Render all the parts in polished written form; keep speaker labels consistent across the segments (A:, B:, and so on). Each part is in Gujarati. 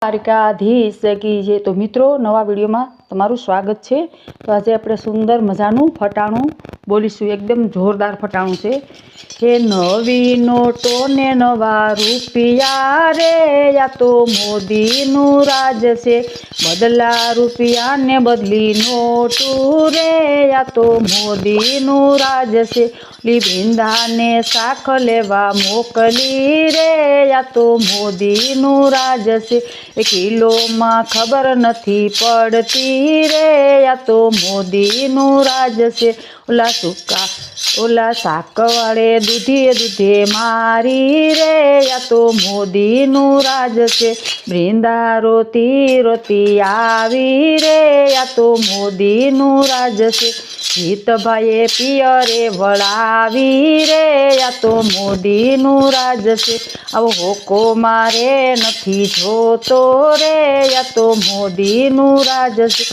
A: દ્વારકાધીશ કી જય। તો મિત્રો નવા વિડીયોમાં તમારું સ્વાગત છે। તો આજે આપણે સુંદર મજાનું ફટાણું બોલીશું। એકદમ જોરદાર ફટાણું છે કે નવી નોટો ને નવા રૂપિયા રે, યા તો મોદીનું રાજ છે। બદલા રૂપિયા ને બદલી નોટું રે, યા તો મોદીનું રાજ છે। વૃંદાને શાખ લેવા મોકલી રે, યા તો મોદીનું રાજ છે। કિલોમાં ખબર નથી પડતી રે, યા તો મોદીનું રાજ છે। ઓલા શાક વાળે દૂધે મારી રે, યા તો મોદીનું રાજ છે। વૃંદા રોતી રોતી આવી રે, યા તો મોદીનું રાજ છે। જીતભાઈએ પિયરે વળાવી રે, યા તો મોદીનું રાજ છે। આવો હોકો મારે નથી જોતો રે, યા તો મોદીનું રાજ છે।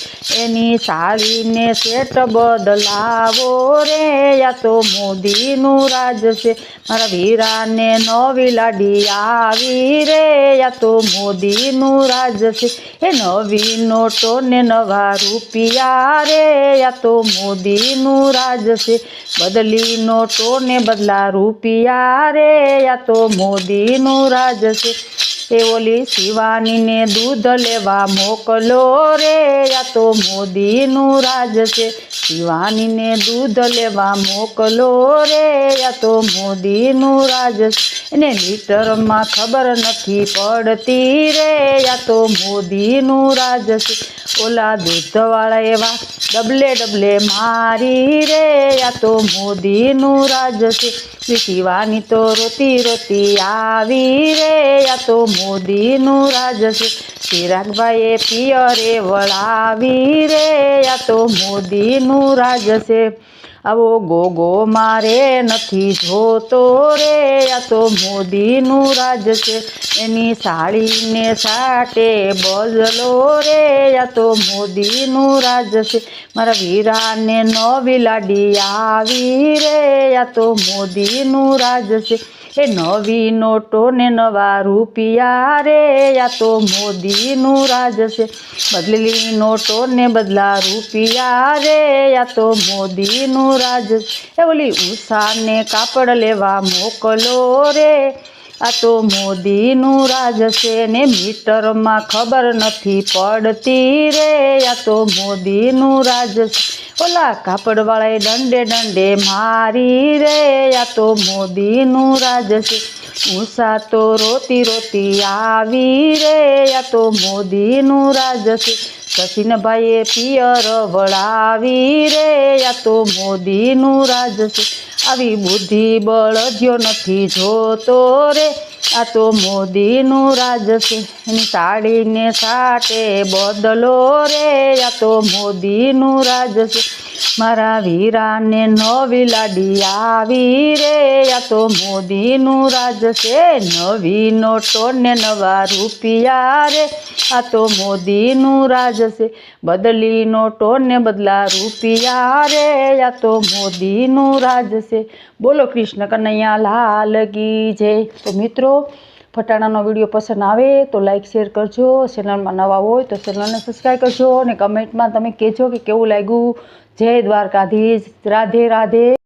A: એની સાડીને સેટ બદલાવો રે, યા તો મોદીનું રાજ છે। મારા વીરાને નવી લાડી આવી રે, યા તો મોદીનું રાજ છે। એ નવી નોટો ને નવા રૂપિયા રે, યા તો મોદીનું રાજ છે। બદલી નોટો ને બદલા રૂપિયા રે, યા તો મોદીનું રાજ છે। એ ઓલી શિવાનીને દૂધ લેવા મોકલો રે, યા તો મોદીનું રાજ છે। શિવાનીને દૂધ લેવા મોકલો રે, યા તો મોદીનું રાજ છે। એને લીટરમાં ખબર નથી પડતી રે, યા તો મોદીનું રાજ છે। ઓલા દૂધવાળા એવા ડબલે મારી રે, યા તો મોદીનું રાજ છે। શિવાની તો રોતી રોતી આવી રે, યા તો મોદીનું રાજ છે। ચિરાગભાઈએ પિયરે વળાવી રે, યા તો મોદીનું રાજ છે। આવો ગોગો મારે નથી જોતો રે, યા તો મોદીનું રાજ છે। એની સાડીને સાટે બદલો રે, યા તો મોદીનું રાજ છે। મારા વીરાને નવી લાડી આવી રે, યા તો મોદીનું રાજ છે। એ નવી નોટો ને નવા રૂપિયા રે, યા તો મોદીનું રાજ છે। બદલેલી નોટો ને બદલા રૂપિયા રે, યા તો મોદીનું રાજ છે। એ ઓલી ઉષાને કાપડ લેવા મોકલો રે, આ તો મોદીનું રાજ છે। ને મીટરમાં ખબર નથી પડતી રે, યા તો મોદીનું રાજ છે। ઓલા કાપડવાળાએ દંડે મારી રે, યા તો મોદીનું રાજ છે। ઉષા તો રોતી રોતી આવી રે, યા તો મોદીનું રાજ છે। સચિનભાઈએ પિયર વળાવી રે, યા તો મોદીનું રાજ છે। આવી બુદ્ધિ બળદ્યો નથી જોતો રે, આ તો મોદીનું રાજ છે। એની સાડીને સાટે બદલો રે, યા તો મોદીનું રાજ છે। મારા વીરાને નવી લાડી આવી રે, યા તો મોદીનું રાજ છે। નવી નોટો ને નવા રૂપિયા રે, આ તો મોદીનું રાજ છે। બદલી નોટો ને બદલા રૂપિયા રે, યા તો મોદીનું રાજ છે। બોલો કૃષ્ણ કનૈયા લાલ કી જય। તો મિત્રો ફટાણાનો વિડીયો પસંદ આવે તો લાઈક શેર કરજો। ચેનલમાં નવા હોય તો ચેનલને સબસ્ક્રાઈબ કરજો અને કમેન્ટમાં તમે કહેજો કે કેવું લાગ્યું। જય દ્વારકાધીશ। રાધે રાધે।